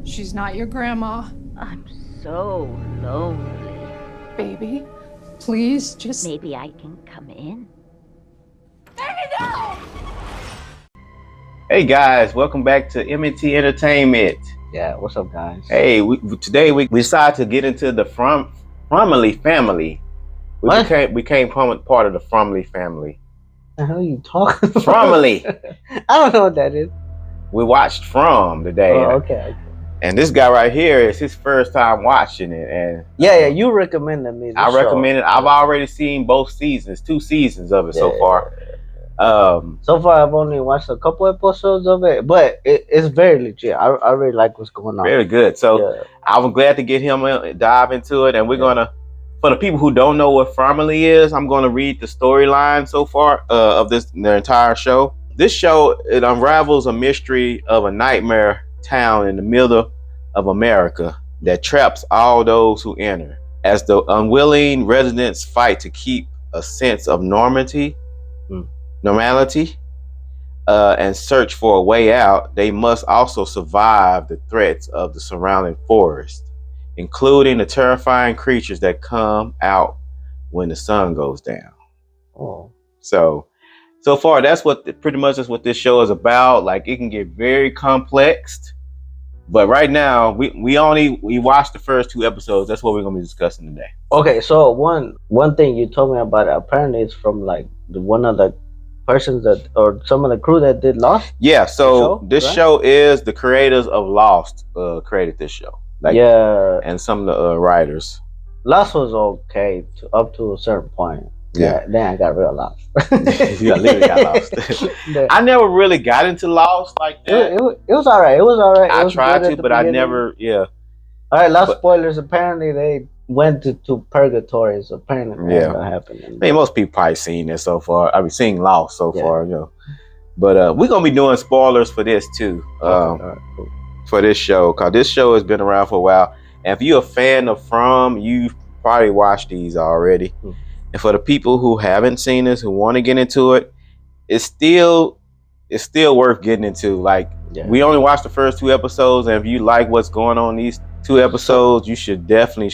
She's not your grandma. I'm so lonely. Baby, please just... Maybe I can come in. Hey guys, welcome back to M&T Entertainment. Yeah, what's up, guys? Hey, today we decided to get into the Fromley family. We became part of the Fromley family. What the hell are you talking about? Fromley. I don't know what that is. We watched From today. Oh, okay. And this guy right here is his first time watching it. And yeah, you recommended me this I recommend show. it. I've already seen both seasons, 2 seasons of it so far. So far, I've only watched a couple episodes of it, but it's very legit. I really like what's going on. Very good. So I'm glad to get him dive into it, and we're gonna, for the people who don't know what Fromley is, I'm gonna read the storyline so far of the entire show. This show, it unravels a mystery of a nightmare town in the middle of America that traps all those who enter. As the unwilling residents fight to keep a sense of normality, and search for a way out, they must also survive the threats of the surrounding forest, including the terrifying creatures that come out when the sun goes down. So far, that's pretty much is what this show is about. Like, it can get very complex, but right now we watched the first 2 episodes. That's what we're gonna be discussing today. Okay, so one thing you told me about, apparently it's from like one of the persons that, or some of the crew that did Lost. Yeah, so this show is the creators of Lost created this show. Like, and some of the writers. Lost was okay up to a certain point. Yeah, then I got real lost. You literally got lost. I never really got into Lost like that. It was all right. It was all right. I tried to, but I never. Yeah. All right, last spoilers. Apparently, they went to purgatory. So apparently, that's what happened. I mean, most people probably seen this so far. I mean, seeing Lost so far, you know. But we're gonna be doing spoilers for this too. All right, cool. For this show, cause this show has been around for a while. And if you're a fan of From, you've probably watched these already. And for the people who haven't seen this, who want to get into it, it's still worth getting into. Like, we only watched the first 2 episodes, and if you like what's going on in these 2 episodes, you should definitely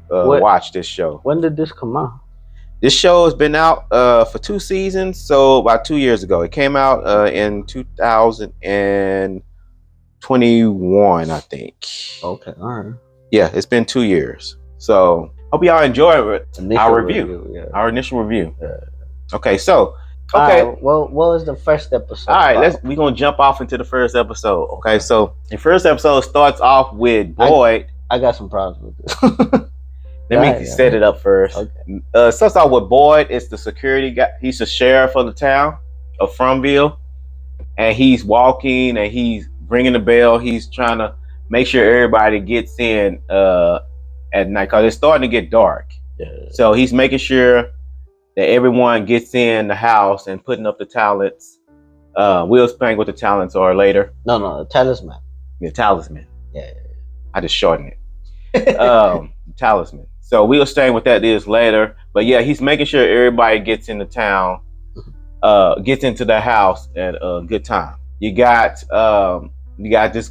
watch this show. When did this come out? This show has been out for 2 seasons, so about 2 years ago. It came out in 2021, I think. Okay, all right. Yeah, it's been 2 years. So hope y'all enjoy our review. Our initial review. Okay, so well, what was the first episode? All right, we're gonna jump off into the first episode. Okay, so the first episode starts off with Boyd. I got some problems with this. Let me set it up first. Okay. Starts off with Boyd. It's the security guy. He's the sheriff of the town of Fromville, and he's walking and he's ringing the bell. He's trying to make sure everybody gets in at night, because it's starting to get dark. So he's making sure that everyone gets in the house and putting up the talents. We'll explain what the talents are later. No, the talisman. The talisman. Yeah. I just shortened it. Talisman. So we'll explain what that is later. But yeah, he's making sure everybody gets in the town, gets into the house at a good time. You got this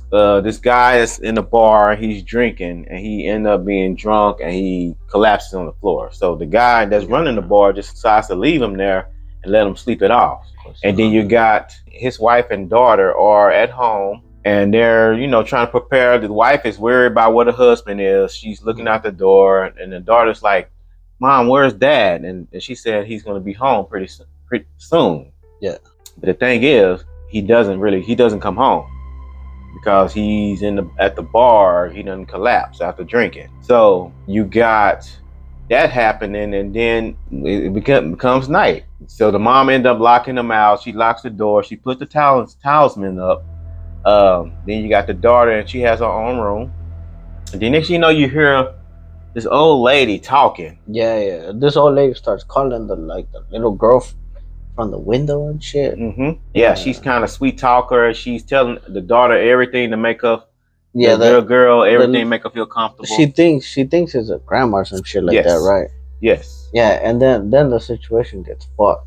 guy that's in the bar. He's drinking, and he ended up being drunk, and he collapses on the floor. So the guy that's running the bar just decides to leave him there and let him sleep it off. And then you got his wife and daughter are at home, and they're trying to prepare. The wife is worried about where the husband is. She's looking out the door, and the daughter's like, "Mom, where's Dad?" And she said he's going to be home pretty soon. Yeah. But the thing is, he doesn't come home, because he's at the bar. He doesn't collapse after drinking. So you got that happening, and then it becomes night. So the mom ended up locking him out. She locks the door. She puts the talisman up. Then you got the daughter, and she has her own room. And then next thing you know, you hear this old lady talking. Yeah. This old lady starts calling the little girl from the window and shit. Yeah, she's kind of sweet talker. She's telling the daughter everything to make her, the little girl, everything make her feel comfortable. She thinks it's a grandma or some shit like that, right? Yes. Yeah, and then the situation gets fucked.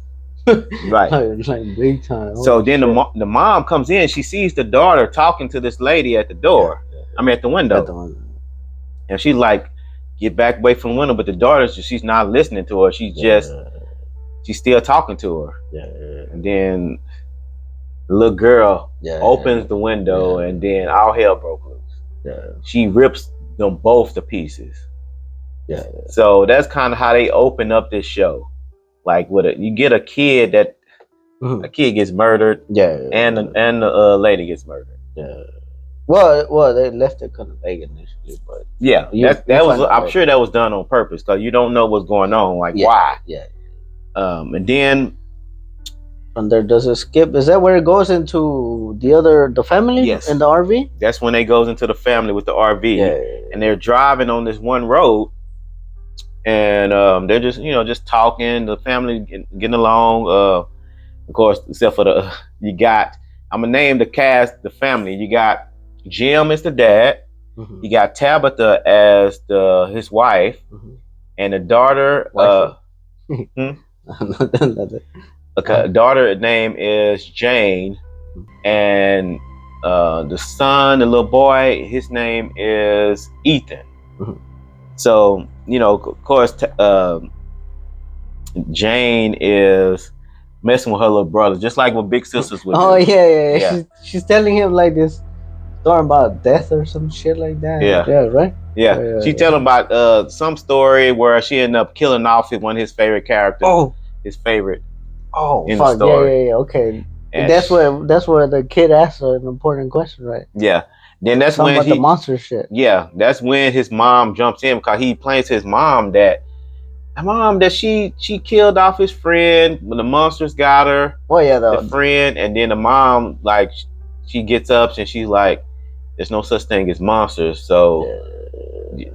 Right. like big time. So then the mom comes in. She sees the daughter talking to this lady at the door. I mean, at the window. At the window. And she's like, get back away from the window. But the daughter, she's not listening to her. She's she's still talking to her. Yeah. And then the little girl opens the window, and then all hell broke loose. Yeah. She rips them both to pieces. Yeah. So that's kind of how they open up this show. Like, you get a kid that a kid gets murdered. And the lady gets murdered. Yeah. Well, they left it kind of vague initially, but that was. I'm sure that was done on purpose because you don't know what's going on. Like why? Yeah. And then from there, does it skip? Is that where it goes into the family? Yes. In the RV? That's when they goes into the family with the RV. Yeah. And they're driving on this one road, and they're just talking. The family getting along. Of course, except for you got. I'm gonna name the cast the family. You got Jim as the dad. You got Tabitha as his wife, and the daughter. Okay, daughter name is Jane, and the son, the little boy, his name is Ethan. So of course, Jane is messing with her little brother, just like what big sisters would do. Oh yeah. She's telling him like this story about death or some shit like that. Yeah, right. She tell him about some story where she ended up killing off one of his favorite characters. His favorite. In Fuck. the story. Yeah. Okay. And that's where the kid asks an important question, right? Yeah. Then that's something when about the monster shit. Yeah, that's when his mom jumps in because he explains to his mom that she killed off his friend when the monsters got her. Oh yeah, the friend, and then the mom she gets up and she's like, "There's no such thing as monsters, so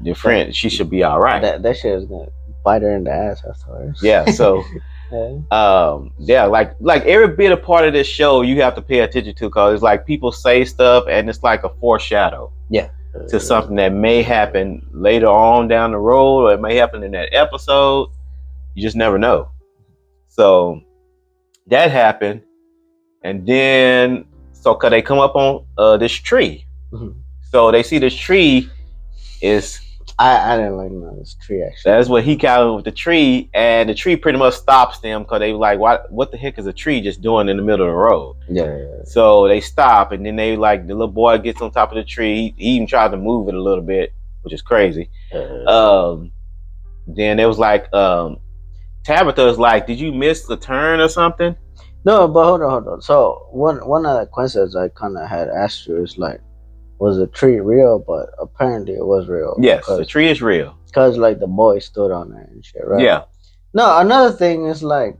the friend she should be all right." That shit is gonna bite her in the ass afterwards. Yeah, so. Like every bit of part of this show you have to pay attention to because it's like people say stuff and it's like a foreshadow to something that may happen later on down the road, or it may happen in that episode. You just never know. So that happened, and then cause they come up on this tree, so they see this tree is. I didn't like this tree actually. That's what he got with the tree, and the tree pretty much stops them because they were like, "What the heck is a tree just doing in the middle of the road?" Yeah. So they stop, and then they the little boy gets on top of the tree. He even tried to move it a little bit, which is crazy. Then it was like Tabitha is like, "Did you miss the turn or something?" No, but hold on. So one of the questions I kind of had asked you is like, was the tree real? But apparently it was real. Yes, the tree is real. Because like the boy stood on it and shit, right? Yeah. No, another thing is like,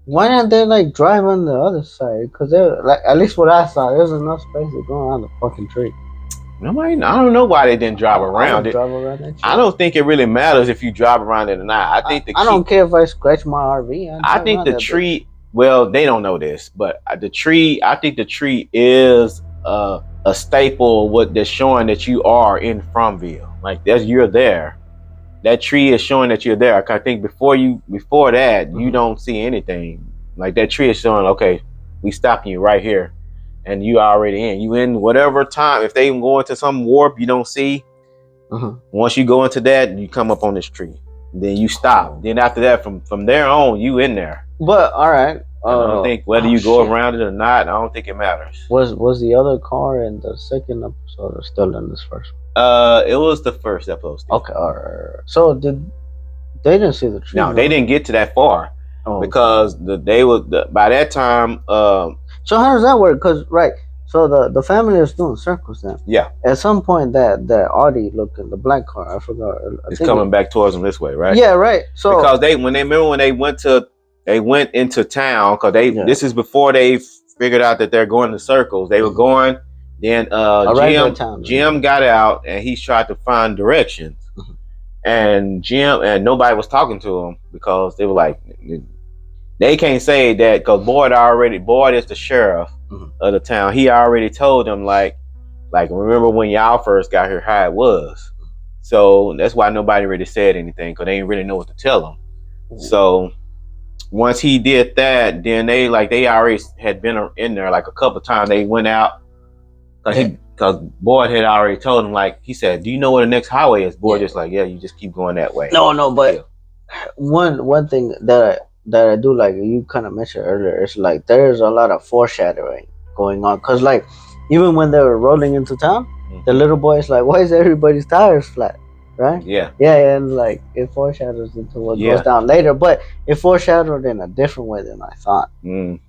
why didn't they like drive on the other side? Because at least what I saw, there was enough space to go around the fucking tree. I don't know why they didn't drive around it. I don't think it really matters if you drive around it or not. I don't care if I scratch my RV. I think the tree. Well, they don't know this, but the tree. I think the tree is a staple of what they're showing that you are in Fromtville. Like you're there. That tree is showing that you're there. I think before that, you don't see anything. Like that tree is showing, okay, we stopping you right here. And you already in. You in whatever time. If they go into some warp you don't see, once you go into that, you come up on this tree. Then you stop. Then after that, from there on, you in there. But all right. I don't think whether you go around it or not, I don't think it matters. Was the other car in the second episode or still in this first one? It was the first episode. Okay, all right. So they didn't see the tree? No, they didn't get to that far because by that time. So how does that work? Because so the family is doing circles then. Yeah. At some point, that Audi looking, the black car, I forgot. It's coming back towards them this way, right? Yeah, right. So because they went into town because this is before they figured out that they're going to circles. They were going. Then Jim got out and he tried to find directions, and nobody was talking to him because they were like, they can't say that because Boyd is the sheriff of the town. He already told them like remember when y'all first got here how it was. So that's why nobody really said anything because they didn't really know what to tell them. So once he did that, then they already had been in there like a couple of times. They went out because Because Boyd had already told him, like, he said, do you know where the next highway is? Boyd just like, yeah, you just keep going that way. No, but one thing that I do like, you kind of mentioned earlier, it's like there's a lot of foreshadowing going on. Because, like, even when they were rolling into town, the little boy is like, why is everybody's tires flat? Right? Yeah. Yeah, and like it foreshadows into what goes down later, but it foreshadowed in a different way than I thought,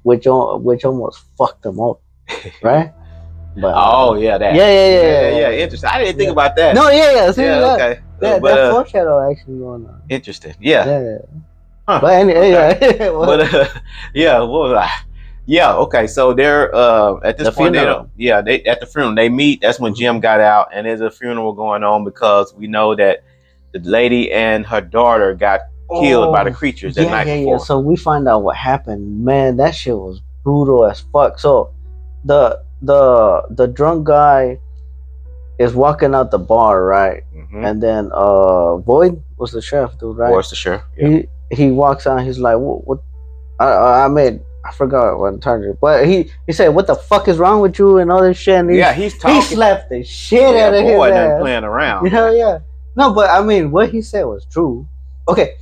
which almost fucked them up, right? But yeah. Interesting. I didn't think about that. No, See, okay. That foreshadow action going on. Interesting. Yeah. Huh. But anyway, okay. What was I? Yeah, okay. So they're at this point, they at the funeral they meet. That's when Jim got out, and there's a funeral going on because we know that the lady and her daughter got killed by the creatures that night before. So we find out what happened. Man, that shit was brutal as fuck. So the drunk guy is walking out the bar, right? And then Boyd was the sheriff dude, right? Boyd's the sheriff. Yeah. He walks out. He's like, what? I forgot what target, but he said, "What the fuck is wrong with you?" and all this shit. And he's talking. He slapped the shit out of his Boyd ass. playing around. Yeah. No, but I mean, what he said was true. Okay,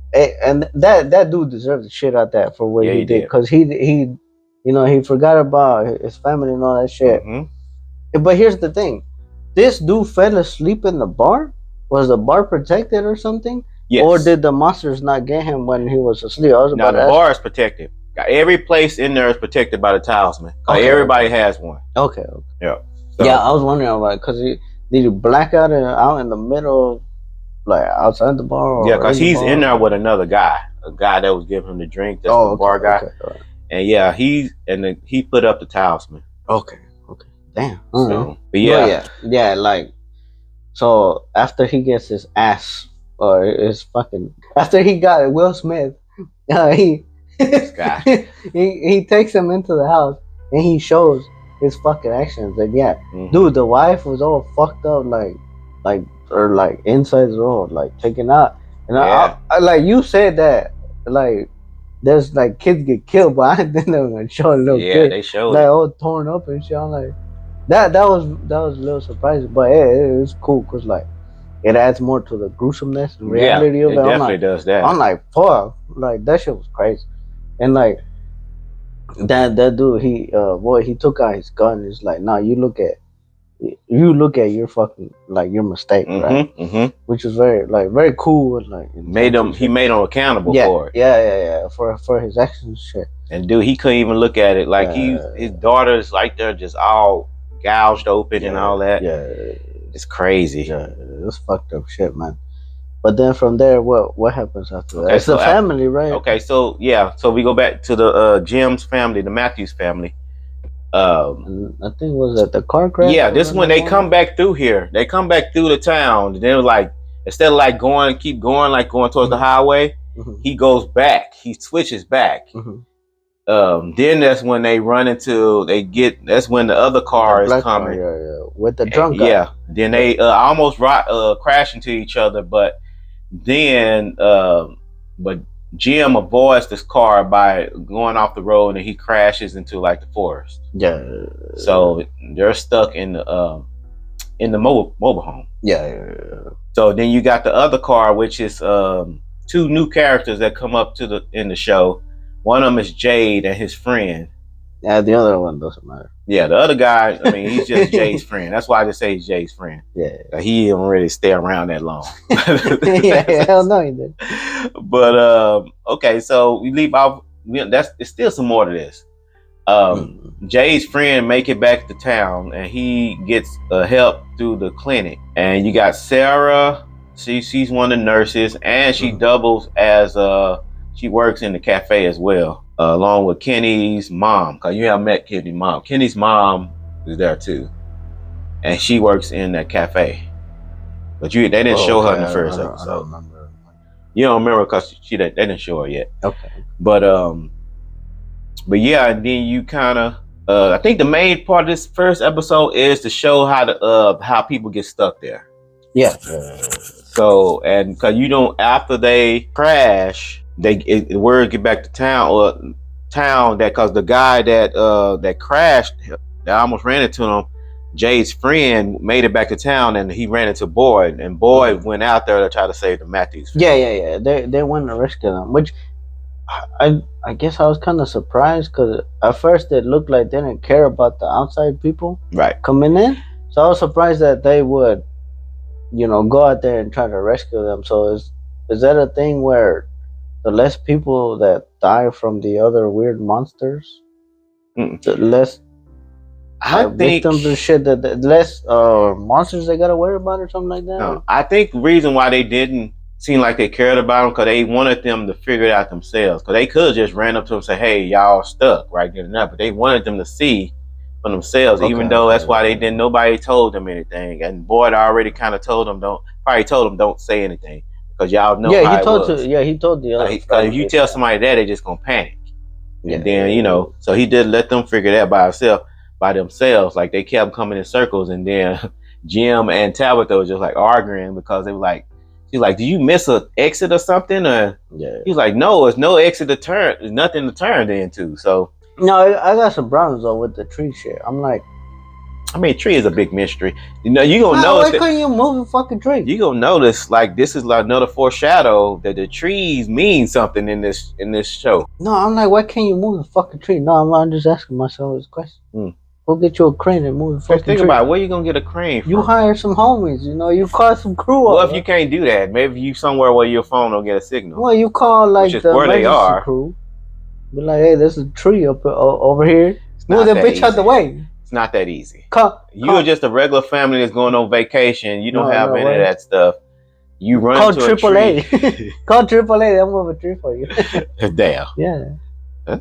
and that dude deserved the shit out that for what he did, because he forgot about his family and all that shit. But here's the thing: this dude fell asleep in the bar. Was the bar protected or something? Yes. Or did the monsters not get him when he was asleep? No, the bar is protected. Every place in there is protected by the talisman. Everybody has one. Okay. Yeah. So, yeah, I was wondering, like, because did he black out in the middle, like outside the bar? Or because he's in there with another guy, a guy that was giving him the drink. That's the bar guy. Okay. And he put up the talisman. Okay. Damn. So, but yeah, like, so after he gets his ass. Or it's fucking after he got Will Smith, he takes him into the house and he shows his fucking actions. And dude, the wife was all fucked up, like insides all like taken out. And I like you said that like there's like kids get killed, but I didn't know show a little kid. Yeah, they showed like all torn up and shit. I'm like that was a little surprising, but it was cool because like. It adds more to the gruesomeness and reality of it. It definitely does that. I'm like, fuck, like that shit was crazy, and like that dude, he took out his gun. It's like, nah, you look at your fucking like your mistake, right? Which is very cool. And, like he made him accountable for it. Yeah, for his actions, shit. And dude, he couldn't even look at it like his daughter's like they're just all gouged open and all that. Yeah. It's crazy. Yeah, it's fucked up shit, man. But then from there, what happens after that? It's the family, right? Okay, so we go back to the Jim's family, the Matthews family. I think was it the car crash? Yeah, this is when they come back through here. They come back through the town. And they're like, instead of like going towards the highway, he goes back. He switches back. Then that's when they run into. That's when the other car is coming. With the drunk guy. Yeah. Then they almost crash into each other, but then Jim avoids this car by going off the road, and he crashes into like the forest. Yeah. So they're stuck in the mobile home. Yeah. So then you got the other car, which is two new characters that come up in the show. One of them is Jade and his friend. Yeah, the other one doesn't matter. Yeah, the other guy, I mean, he's just Jay's friend. That's why I just say he's Jay's friend. Yeah. He didn't really stay around that long. Hell no, he didn't. But, okay, so we leave off. It's still some more to this. Jay's friend make it back to town, and he gets help through the clinic. And you got Sarah. She's one of the nurses, and she doubles as she works in the cafe as well, along with Kenny's mom. Cause you haven't met Kenny's mom. Kenny's mom is there too, and she works in that cafe. But they didn't show her in the first episode. I don't remember. You don't remember because they didn't show her yet. Okay. But yeah, and then you kind of. I think the main part of this first episode is to show how people get stuck there. Yeah. So, and because after they crash. The word get back to town that because the guy that crashed, that almost ran into him, Jade's friend made it back to town, and he ran into Boyd, and Boyd went out there to try to save the Matthews family. Yeah. They went to rescue them, which I guess I was kind of surprised because at first it looked like they didn't care about the outside people coming in. So I was surprised that they would, go out there and try to rescue them. So is that a thing where the less people that die from the other weird monsters, the less victims and shit, that the less monsters they gotta worry about or something like that? No, I think the reason why they didn't seem like they cared about them because they wanted them to figure it out themselves. Because they could just ran up to them and say, "Hey, y'all stuck right good enough," but they wanted them to see for themselves. Even though that's why they didn't. Nobody told them anything, and Boyd already kind of told them don't say anything because y'all know. Yeah, how he told it was. he told the other. Because if you tell somebody that, they just gonna panic. And then so he did let them figure that by themselves. Like they kept coming in circles, and then Jim and Tabitha was just like arguing because they were like, she's like, "Do you miss an exit or something?" Or he's like, "No, it's no exit to turn. There's nothing to turn into." So no, I got some problems though with the tree shit. I'm like, I mean, tree is a big mystery. You gonna notice. Why couldn't you move the fucking tree? You gonna notice like this is like another foreshadow that the trees mean something in this show. No, I'm like, why can't you move the fucking tree? No, I'm just asking myself this question. Go get you a crane and move the fucking tree. Think about it. Where you gonna get a crane from? You hire some homies, you call some crew. Well, if you can't do that, maybe you somewhere where your phone don't get a signal. Well, you call like the emergency crew. Be like, hey, there's a tree up over here. Move that bitch out the way. It's not that easy. You're just a regular family that's going on vacation. You don't have any of that stuff. You run call to AAA. Call AAA. They'll move a tree for you. Damn. Yeah.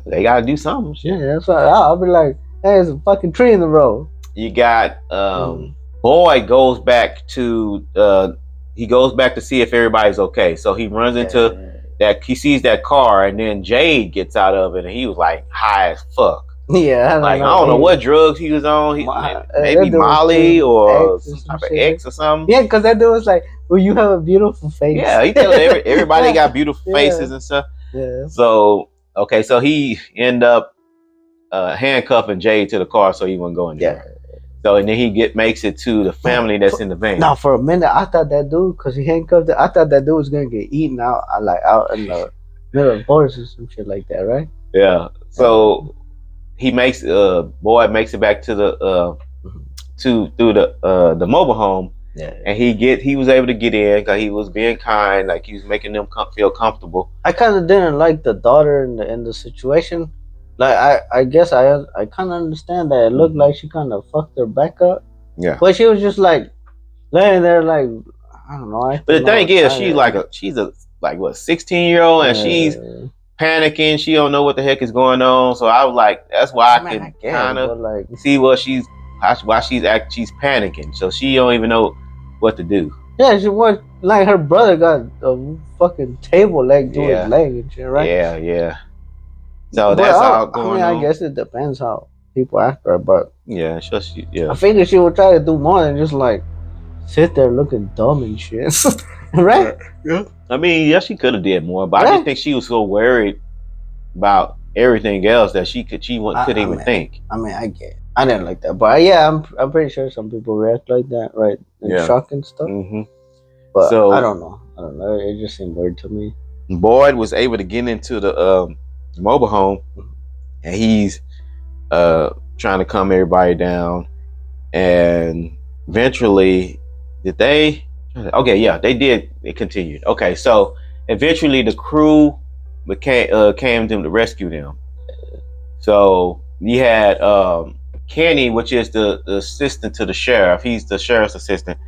They gotta do something. Yeah, that's why I'll be like, hey, there's a fucking tree in the road. You got Boyd goes back to see if everybody's okay. So he runs into that. He sees that car, and then Jade gets out of it, and he was like high as fuck. Yeah, I don't know what drugs he was on. Maybe Molly or some type of X or something. Yeah, because that dude was like, "Well, you have a beautiful face." Yeah, he telling everybody got beautiful faces and stuff. Yeah. So so he end up handcuffing Jade to the car so he wouldn't go in there. Yeah. So and then he makes it to the family that's in the van. Now for a minute I thought that dude, because he handcuffed it, I thought that dude was gonna get eaten out in the middle of the forest or some shit like that, right? Yeah. So Boyd makes it back to the through the mobile home. Yeah. And he was able to get in because he was being kind, like he was making them feel comfortable. I kind of didn't like the daughter in the situation. Like I guess I kind of understand that it looked like she kind of fucked her back up. Yeah. But she was just like laying there like, I don't know. But the thing is, she's a 16-year-old and she's panicking. She don't know what the heck is going on. So I was like, that's why I can kind of see why she's panicking. So she don't even know what to do. Yeah, she was like her brother got a fucking table leg to his leg and shit, right? Yeah. So that's all going on. I guess it depends how people act her, but I figured she would try to do more than just like sit there looking dumb and shit. Right? Yeah. I mean, she could have did more, but I just think she was so worried about everything else that she couldn't even think. I mean, I get it. I didn't like that, but I'm pretty sure some people react like that, right? In shock and stuff. Mm-hmm. But so, I don't know. It just seemed weird to me. Boyd was able to get into the mobile home, and he's trying to calm everybody down. And eventually, did they? Okay, yeah, they did. It continued. Okay, so eventually the crew came to rescue them. So you had Kenny, which is the assistant to the sheriff. He's the sheriff's assistant.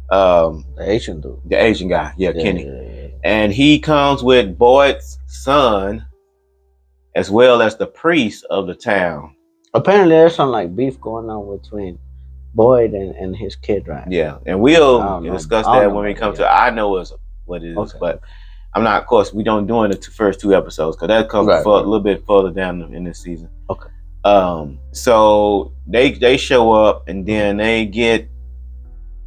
The Asian dude. The Asian guy. Yeah, Kenny. Yeah. And he comes with Boyd's son, as well as the priest of the town. Apparently, there's some like beef going on between Boyd and his kid, right? Yeah, and we'll discuss that when we come to. I know what it is, but I'm not. Of course, we don't do in the first 2 episodes because that comes a little bit further down in this season. Okay. So they show up and then they get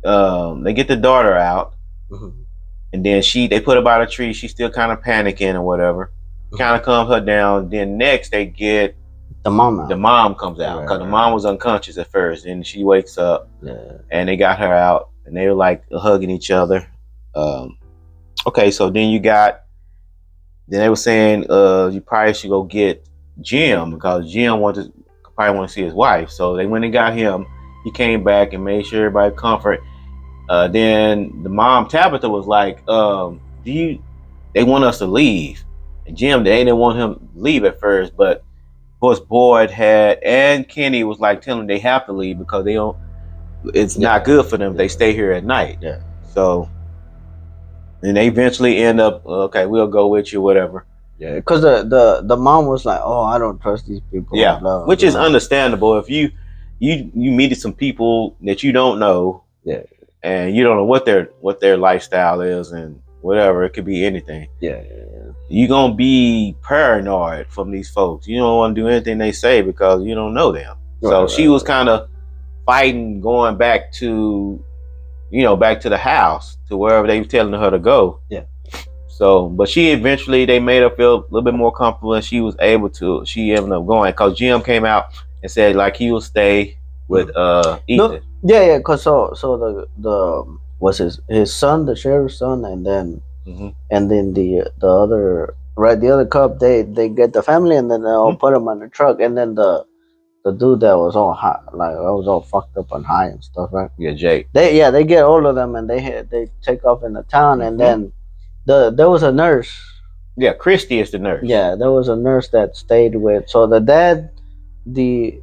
the daughter out, and then they put her by the tree. She's still kind of panicking or whatever. Kind of calms her down. Then next they get The mom out. The mom comes out because the mom was unconscious at first, and she wakes up, and they got her out, and they were like hugging each other. Okay, so then they were saying you probably should go get Jim because Jim probably want to see his wife. So they went and got him. He came back and made sure everybody comfort. Then the mom Tabitha was like, they want us to leave. And Jim, they didn't want him to leave at first, but of course Boyd and Kenny was like telling them they have to leave because it's not good for them if they stay here at night. Yeah. So and they eventually end up, okay, we'll go with you, whatever. Yeah, because the mom was like, oh, I don't trust these people. Yeah, blah, which blah. is understandable. If you meet some people that you don't know, and you don't know what their lifestyle is and whatever, it could be anything. Yeah. You're gonna be paranoid from these folks. You don't want to do anything they say because you don't know them. So she was kind of fighting, going back to the house, to wherever they were telling her to go. Yeah. So, but they made her feel a little bit more comfortable, and she ended up going because Jim came out and said like he will stay with Ethan. Yeah, because so the was his son, the sheriff's son, and then the other cop, they get the family, and then they all put him on the truck, and then the dude that was all high, like I was all fucked up and high and stuff, right? Yeah, Jake. They get all of them, and they take off in the town, and then there was a nurse. Yeah, Christy is the nurse. Yeah, there was a nurse that stayed with. So the dad, the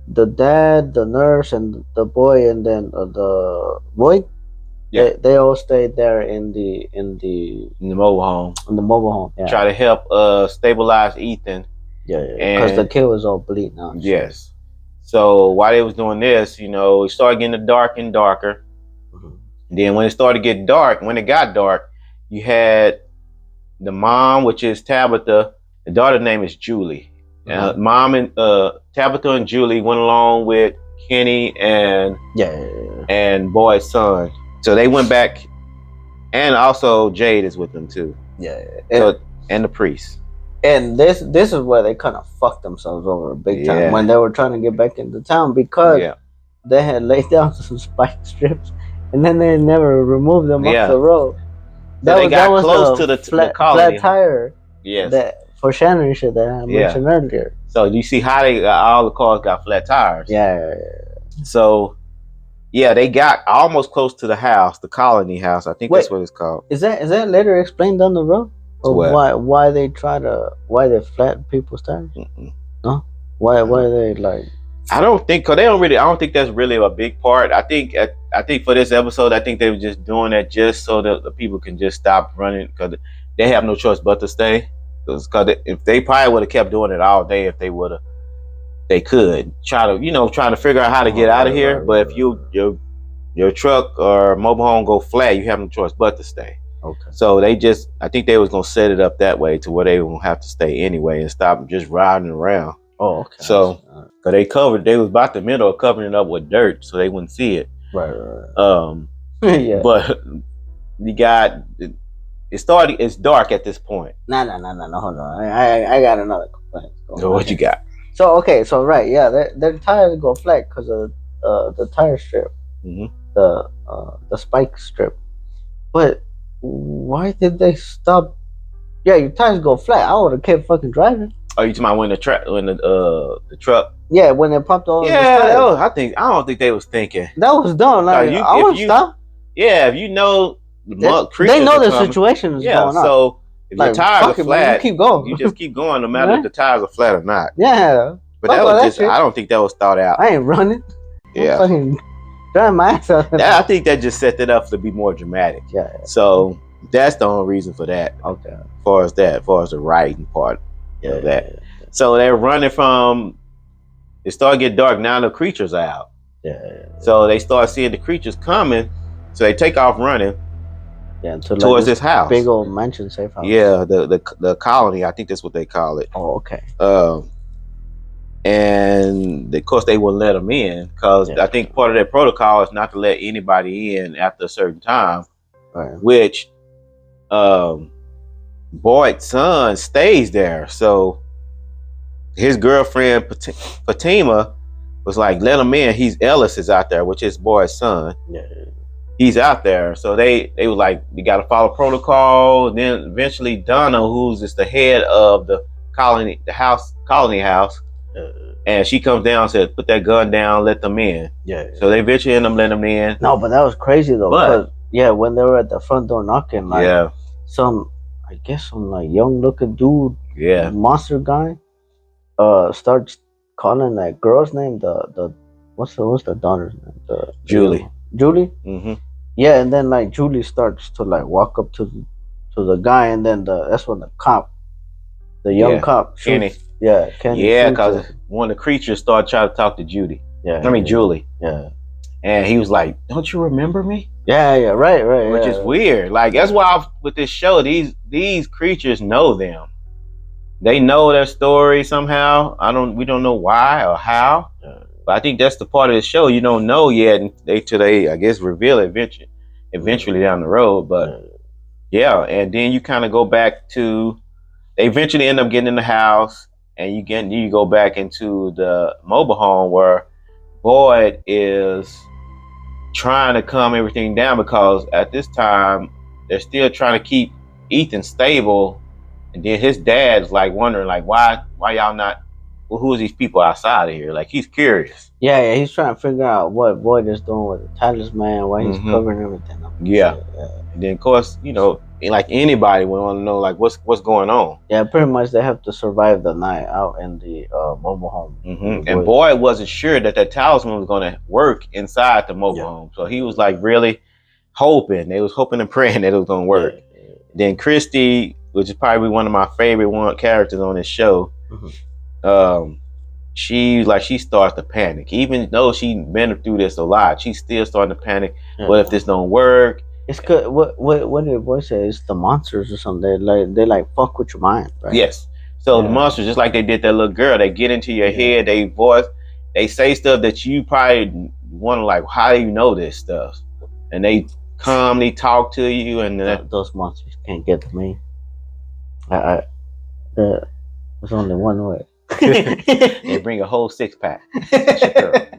nurse, and the boy, and then the boy. Yeah, they all stayed there in the mobile home. In the mobile home. Yeah. Try to help stabilize Ethan. Yeah, because the kid was all bleeding out. Yes. So while they was doing this, it started getting dark and darker. And then when it started getting dark, when it got dark, you had the mom, which is Tabitha. The daughter's name is Julie. Mom and Tabitha and Julie went along with Kenny and Boyd's son. So they went back, and also Jade is with them too. Yeah. And the priest. And this is where they kind of fucked themselves over big time when they were trying to get back into town because they had laid down some spike strips, and then they never removed them off the road. They got close to the colony. Flat tire. Yes. That for Shannon shit that I mentioned earlier. So you see how all the cars got flat tires. Yeah. So they got almost close to the house, the colony house. I think that's what it's called. Is that later explained down the road? Or why they flatten people's tires? No? Why they like? I don't think that's really a big part. I think for this episode, I think they were just doing that just so that the people can just stop running because they have no choice but to stay. Because if they probably would have kept doing it all day, if they could trying to figure out how to get out of here. But if your truck or mobile home go flat, you have no choice but to stay. Okay. So I think they was gonna set it up that way to where they won't have to stay anyway and stop just riding around. Oh, okay. So, cause they was about the middle of covering it up with dirt so they wouldn't see it. Right. Yeah. But it's dark at this point. No, hold on. I got another complaint. So what you got? So their tires go flat because of the tire strip, the spike strip. But why did they stop? Yeah, your tires go flat. I would have kept fucking driving. Oh, you talking about when the truck? Yeah, when they popped all. I don't think they was thinking. That was dumb. Like I would stop. Yeah, if you know they know the situation is going on. So if your tires are flat, man, you keep going. You just keep going, no matter if the tires are flat or not. Yeah, but that was I don't think that was thought out. I ain't running. Yeah. I'm fucking driving my ass out. I think that just set it up to be more dramatic. Yeah. So that's the only reason for that. Okay. As far as the riding part of that. So they're running from. It started to get dark. Now the creatures are out. Yeah. So they start seeing the creatures coming. So they take off running. Yeah, towards this house. Big old mansion safe house. Yeah, the colony. I think that's what they call it. Oh, okay. And of course they wouldn't let them in because I think part of their protocol is not to let anybody in after a certain time. Right. Which Boyd's son stays there. So his girlfriend Fatima was like, let him in. Ellis is out there, which is boy's son. Yeah. He's out there. So they were like, you got to follow protocol. And then eventually Donna, who's just the head of the colony house, and she comes down and said, put that gun down, let them in. Yeah. So they eventually end up letting them in. No, but that was crazy though. But when they were at the front door knocking, like some like young looking dude, monster guy, starts calling that girl's name, the what's the daughter's name? Julie. Mm-hmm. Yeah, and then like Julie starts to like walk up to the guy, and then that's when the young cop shoots. Kenny. Yeah, because one of the creatures started trying to talk to Judy. Julie. Yeah. And he was like, "Don't you remember me?" Yeah, right. Which is weird. Like that's why with this show, these creatures know them. They know their story somehow. We don't know why or how. But I think that's the part of the show you don't know yet until they I guess reveal it eventually down the road. But and then you kind of go back to they eventually end up getting in the house, and you go back into the mobile home where Boyd is trying to calm everything down because at this time they're still trying to keep Ethan stable, and then his dad's like wondering like why y'all not. Well, who is these people outside of here? Like he's curious. Yeah, he's trying to figure out what Boyd is doing with the talisman, why he's covering everything up. Yeah. And then of course, like anybody would want to know like what's going on. Yeah, pretty much they have to survive the night out in the mobile home. Mm-hmm. And Boyd wasn't sure that talisman was going to work inside the mobile home, so he was like really hoping. They was hoping and praying that it was going to work. Yeah. Then Christy, which is probably one of my favorite characters on this show. She starts to panic, even though she's been through this a lot. She's still starting to panic. What if this don't work? It's good. What did Boy say? It's the monsters or something. They like fuck with your mind, right? Yes. So the monsters, just like they did that little girl, they get into your head. They say stuff that you probably wonder like, how do you know this stuff? And they calmly talk to you, and those monsters can't get to me. There's only one way. They bring a whole 6-pack.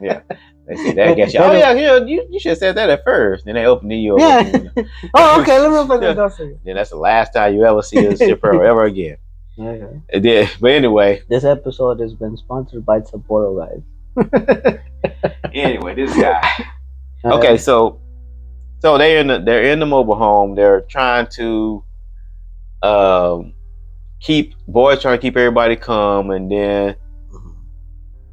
Yeah. They say that gets you. Oh yeah, you should have said that at first. Then they open you up. Yeah. Oh, okay. Let me open the door for you. Then that's the last time you ever see a shipper ever again. Okay. But anyway, this episode has been sponsored by Sapporo Guys. Anyway, this guy. Okay, so they're in the mobile home. They're trying to keep everybody calm, and then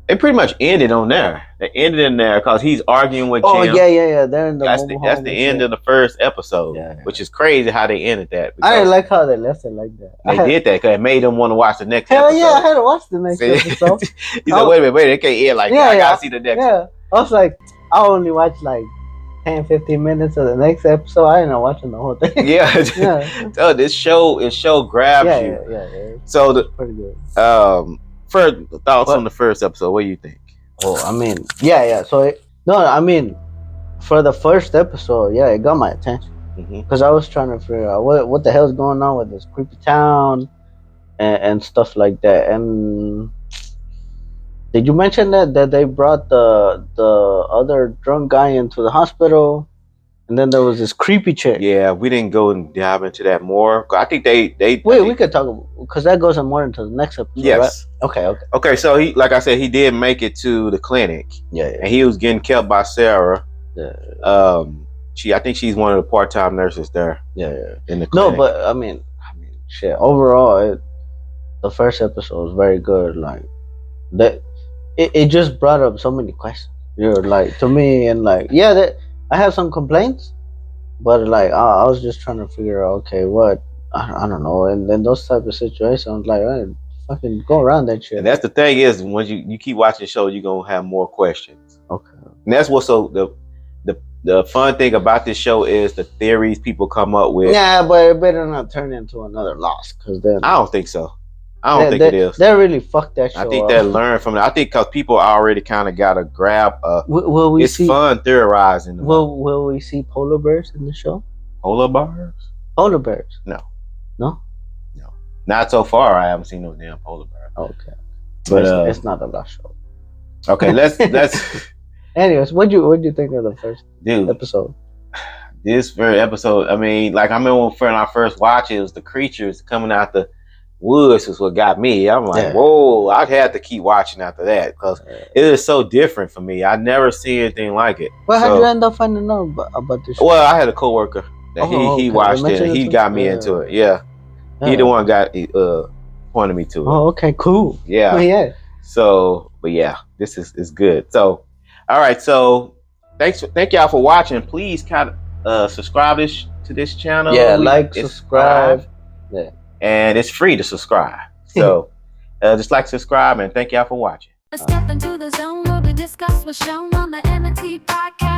they pretty much ended on there. They ended in there because he's arguing with Jim. Oh yeah. They're in the mobile home. That's the end of the first episode, which is crazy how they ended that. I didn't like how they left it like that. They did that because it made them want to watch the next episode. Hell yeah, I had to watch the next episode. He's like, wait a minute, they can't end like that. I gotta see the next one. I was like, I only watched like 10-15 minutes of the next episode. I ended up watching the whole thing. So this show grabs you. Yeah. So pretty good. First thoughts on the first episode. What do you think? Oh, I mean, So for the first episode, it got my attention because I was trying to figure out what the hell's going on with this creepy town and stuff like that. And did you mention that they brought the other drunk guy into the hospital, and then there was this creepy chick? Yeah, we didn't go and dive into that more. I think they we could talk because that goes more into the next episode. Yes. Right? Okay. So he, like I said, he did make it to the clinic. Yeah. And he was getting kept by Sarah. Yeah. I think she's one of the part-time nurses there. Yeah. In the clinic. No, but I mean, shit. Overall, the first episode was very good. Like that. It just brought up so many questions. Like to me, and like I have some complaints, but like I was just trying to figure out, okay, what I don't know, and then those type of situations, like I fucking go around that shit. And that's the thing is, when you keep watching the show, you're gonna have more questions. Okay. And that's what's so the fun thing about this show is the theories people come up with. Yeah, but it better not turn into another Lost, because then I don't think so. I don't think it is. They really fucked that show. I think they learned from it. I think because people already kind of got a grab. Will we see? Fun theorizing. Will we see polar bears in the show? Polar bears? Polar bears? No. No. Not so far. I haven't seen no damn polar bears. Okay. But it's not a lost show. Okay, let's. Anyways, what'd you think of the first episode? This very episode, I mean, like I remember when I first watched it, it was the creatures coming out the woods was what got me. I'm like, whoa, I had to keep watching after that because it is so different for me. I never see anything like it. Well, how'd you end up finding out about this show? Well, I had a coworker that he watched it and he got me into it. Yeah. He the one got pointed me to it. Oh, okay, cool. Yeah. Yeah. So, but yeah, this is good. So, all right. So, thank y'all for watching. Please kind of subscribe to this channel. Yeah, subscribe. Yeah. And it's free to subscribe. So, just subscribe, and thank y'all for watching. Step into the zone where we discuss what's shown on the MNT podcast.